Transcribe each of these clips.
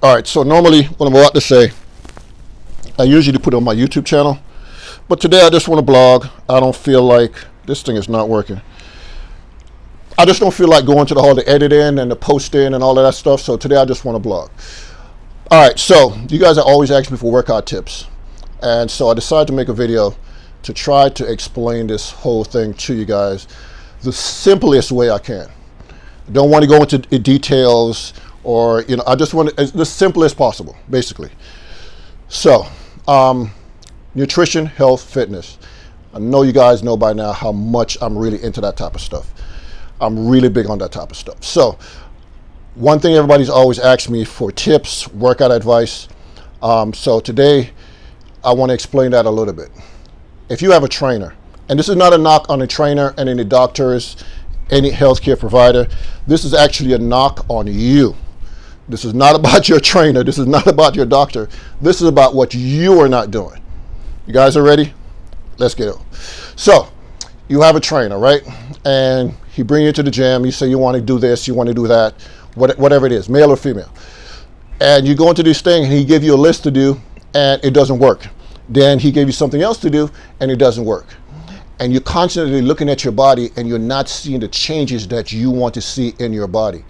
All right, so normally what I'm about to say, I usually put it on my YouTube channel, but today I just want to blog. I don't feel like this thing is not working. I just don't feel like going to all the editing and the posting and all of that stuff, so today I just want to blog. All right, so you guys are always asking me for workout tips, and so I decided to make a video to try to explain this whole thing to you guys the simplest way I can. I don't want to go into details, or I just want it as the simplest possible, basically. So, nutrition, health, fitness. I know you guys know by now how much I'm really into that type of stuff. I'm really big on that type of stuff. So, one thing everybody's always asked me for tips, workout advice. So today, I want to explain that a little bit. If you have a trainer, and this is not a knock on a trainer and any doctors, any healthcare provider, this is actually a knock on you. This is not about your trainer. This is not about your doctor. This is about what you are not doing. You guys are ready? Let's get it. So, you have a trainer, right? And he brings you to the gym. You say you want to do this, you want to do that, whatever it is, male or female. And you go into this thing and he gives you a list to do and it doesn't work. Then he gave you something else to do and it doesn't work. And you're constantly looking at your body and you're not seeing the changes that you want to see in your body.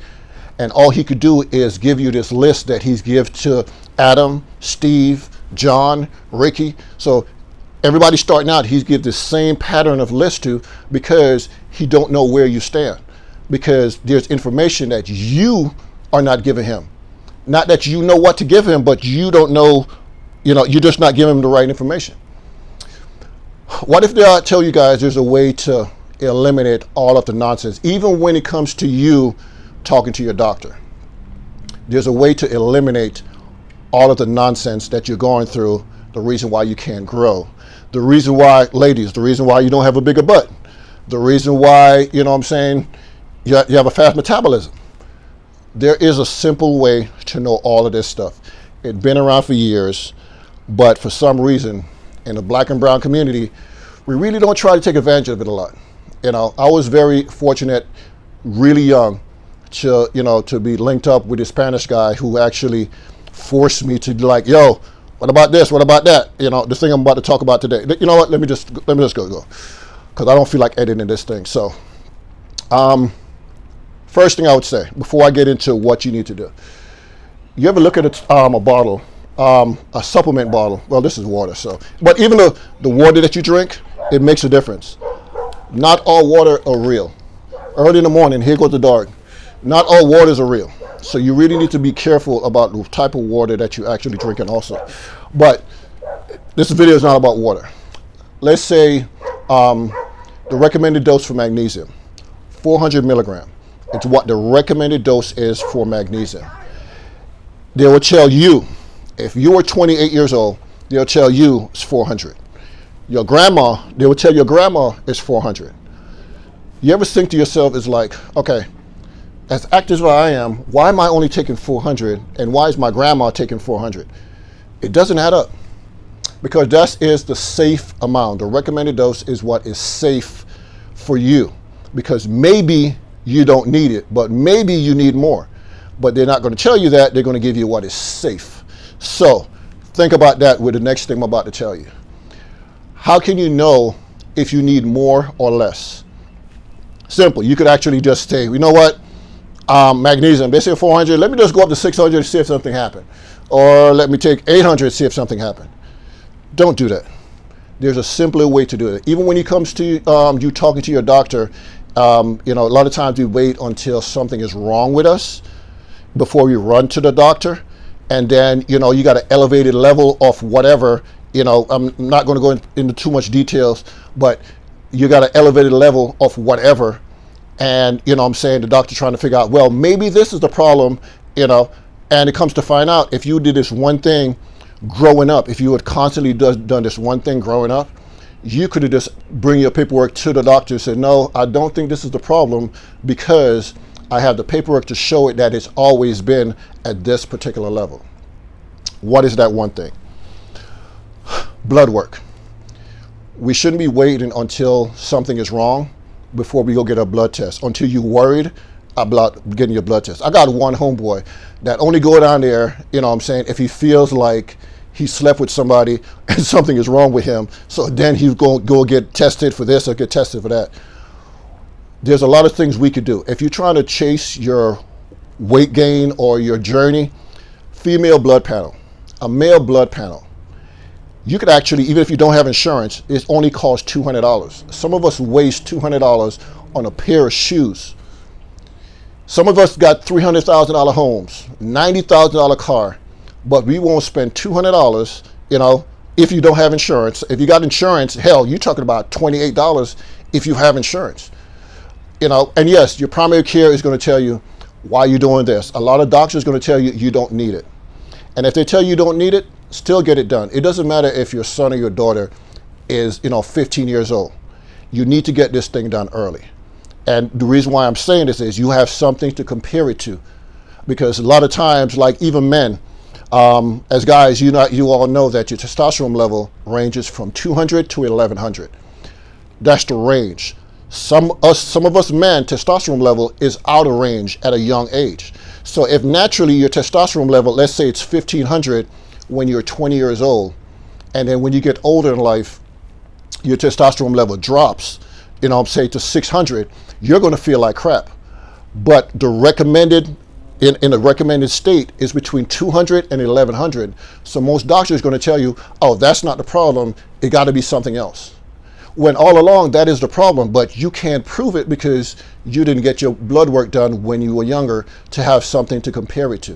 And all he could do is give you this list that he's give to Adam, Steve, John, Ricky. So everybody starting out, he's give the same pattern of list to because he don't know where you stand. Because there's information that you are not giving him. Not that you know what to give him, but you don't know, you're just not giving him the right information. What if I tell you guys there's a way to eliminate all of the nonsense, even when it comes to you talking to your doctor? There's a way to eliminate all of the nonsense that you're going through, the reason why you can't grow, the reason why, ladies, the reason why you don't have a bigger butt, the reason why, you have a fast metabolism. There is a simple way to know all of this stuff. It's been around for years, but for some reason, in the black and brown community, we really don't try to take advantage of it a lot. I was very fortunate, really young, to be linked up with this Spanish guy who actually forced me to be like, yo, what about this? What about that? The thing I'm about to talk about today. You know what? Let me just go, because I don't feel like editing this thing. So, first thing I would say before I get into what you need to do, you ever look at a bottle, a supplement bottle? Well, this is water, but even the water that you drink, it makes a difference. Not all water are real. Early in the morning, here goes the dark. Not all waters are real. So you really need to be careful about the type of water that you actually drinking also. But this video is not about water. Let's say the recommended dose for magnesium, 400 milligram. It's what the recommended dose is for magnesium. They will tell you, if you are 28 years old, they'll tell you it's 400. Your grandma, they will tell your grandma it's 400. You ever think to yourself, it's like, okay, as active as I am, why am I only taking 400 and why is my grandma taking 400? It doesn't add up, because that is the safe amount. The recommended dose is what is safe for you, because maybe you don't need it, but maybe you need more. But they're not going to tell you that. They're going to give you what is safe. So think about that with the next thing I'm about to tell you. How can you know if you need more or less? Simple. You could actually just say, you know what? Magnesium, they say 400. Let me just go up to 600 to see if something happened. Or let me take 800 to see if something happened. Don't do that. There's a simpler way to do it. Even when it comes to you talking to your doctor, a lot of times we wait until something is wrong with us before we run to the doctor. And then, you got an elevated level of whatever, I'm not going to go into too much details, but you got an elevated level of whatever. And, the doctor trying to figure out, well, maybe this is the problem, and it comes to find out if you did this one thing growing up, if you had constantly done this one thing growing up, you could have just bring your paperwork to the doctor and said, no, I don't think this is the problem because I have the paperwork to show it that it's always been at this particular level. What is that one thing? Blood work. We shouldn't be waiting until something is wrong before we go get a blood test, until you're worried about getting your blood test. I got one homeboy that only go down there, you know what I'm saying, if he feels like he slept with somebody and something is wrong with him. So then he's going to go get tested for this or get tested for that. There's a lot of things we could do. If you're trying to chase your weight gain or your journey, female blood panel, a male blood panel, you could actually, even if you don't have insurance, it only costs $200. Some of us waste $200 on a pair of shoes. Some of us got $300,000 homes, $90,000 car, but we won't spend $200, you know, if you don't have insurance. If you got insurance, hell, you're talking about $28 if you have insurance. You know, and yes, your primary care is going to tell you why you're doing this. A lot of doctors are going to tell you you don't need it. And if they tell you you don't need it, still get it done. It doesn't matter if your son or your daughter is, you know, 15 years old. You need to get this thing done early. And the reason why I'm saying this is you have something to compare it to. Because a lot of times, like even men, as guys, you all know that your testosterone level ranges from 200 to 1100. That's the range. Some of us men, testosterone level is out of range at a young age. So if naturally your testosterone level, let's say it's 1500 when you're 20 years old, and then when you get older in life, your testosterone level drops, you know, say to 600, you're going to feel like crap. But the recommended, in the recommended state is between 200 and 1100. So most doctors are going to tell you, oh, that's not the problem. It got to be something else. When all along that is the problem, but you can't prove it because you didn't get your blood work done when you were younger to have something to compare it to.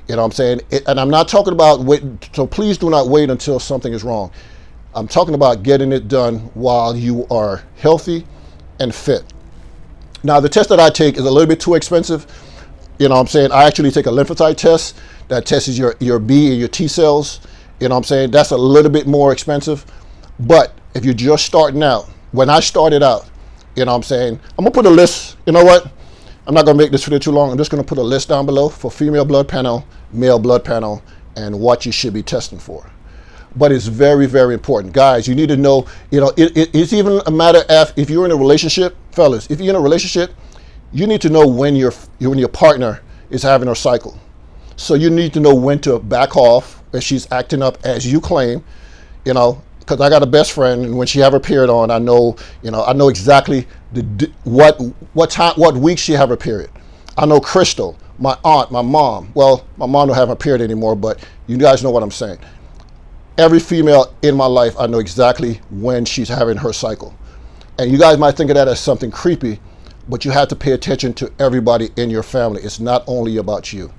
You know what I'm saying? And I'm not talking about wait, so please do not wait until something is wrong. I'm talking about getting it done while you are healthy and fit. Now, the test that I take is a little bit too expensive. You know what I'm saying? I actually take a lymphocyte test that tests your B and your T cells. You know what I'm saying? That's a little bit more expensive. But if you're just starting out, when I started out, you know what I'm saying? I'm going to put a list. You know what? I'm not going to make this video too long. I'm just going to put a list down below for female blood panel, male blood panel, and what you should be testing for. But it's very, very important. Guys, you need to know, you know, it's even a matter of if you're in a relationship, fellas, if you're in a relationship, you need to know when your partner is having her cycle. So you need to know when to back off if she's acting up as you claim, you know, because I got a best friend, and when she have her period on, I know, you know, I know exactly what week she have her period. I know Crystal, my aunt, my mom. Well, my mom don't have her period anymore, but you guys know what I'm saying. Every female in my life, I know exactly when she's having her cycle. And you guys might think of that as something creepy, but you have to pay attention to everybody in your family. It's not only about you.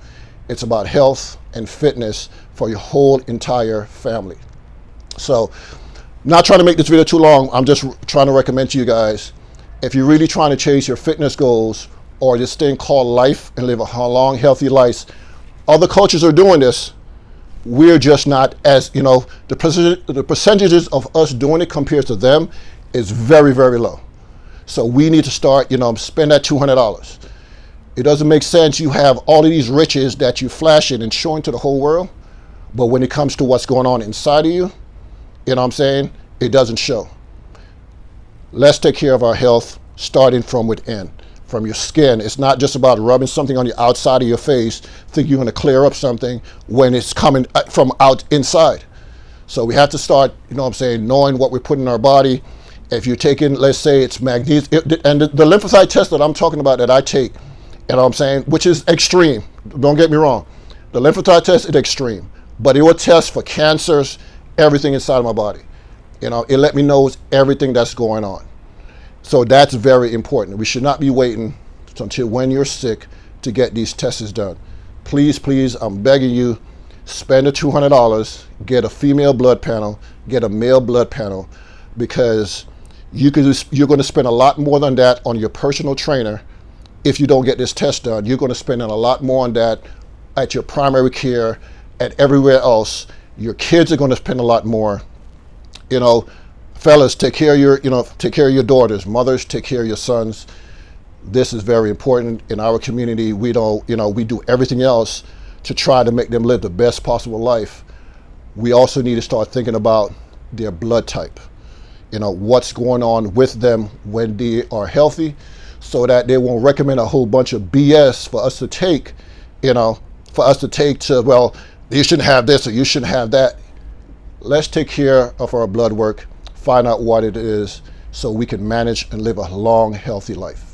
It's about health and fitness for your whole entire family. So, not trying to make this video too long. I'm just trying to recommend to you guys, if you're really trying to chase your fitness goals or this thing called life and live a long, healthy life, other cultures are doing this. We're just not, as you know, the percentages of us doing it compared to them is very, very low. So we need to start, you know, spend that $200. It doesn't make sense you have all of these riches that you flashing and showing to the whole world, but when it comes to what's going on inside of you, you know what I'm saying, it doesn't show. Let's take care of our health starting from within, from your skin. It's not just about rubbing something on the outside of your face, think you're going to clear up something when it's coming from out inside. So we have to start, you know what I'm saying, knowing what we're putting in our body. If you're taking, let's say it's magnesium, and the lymphocyte test that I'm talking about that I take, you know what I'm saying, which is extreme. Don't get me wrong. The lymphocyte test is extreme, but it will test for cancers, everything inside of my body. You know, it let me know everything that's going on. So that's very important. We should not be waiting until when you're sick to get these tests done. Please, please, I'm begging you, spend the $200, get a female blood panel, get a male blood panel, because you're going to spend a lot more than that on your personal trainer. If you don't get this test done, you're going to spend a lot more on that at your primary care and everywhere else. Your kids are going to spend a lot more. You know, fellas, take care of your daughters. Mothers, take care of your sons. This is very important in our community. We don't, you know, we do everything else to try to make them live the best possible life. We also need to start thinking about their blood type. You know, what's going on with them when they are healthy, so that they won't recommend a whole bunch of BS for us to take, for us to take to, well, you shouldn't have this or you shouldn't have that. Let's take care of our blood work, find out what it is, so we can manage and live a long, healthy life.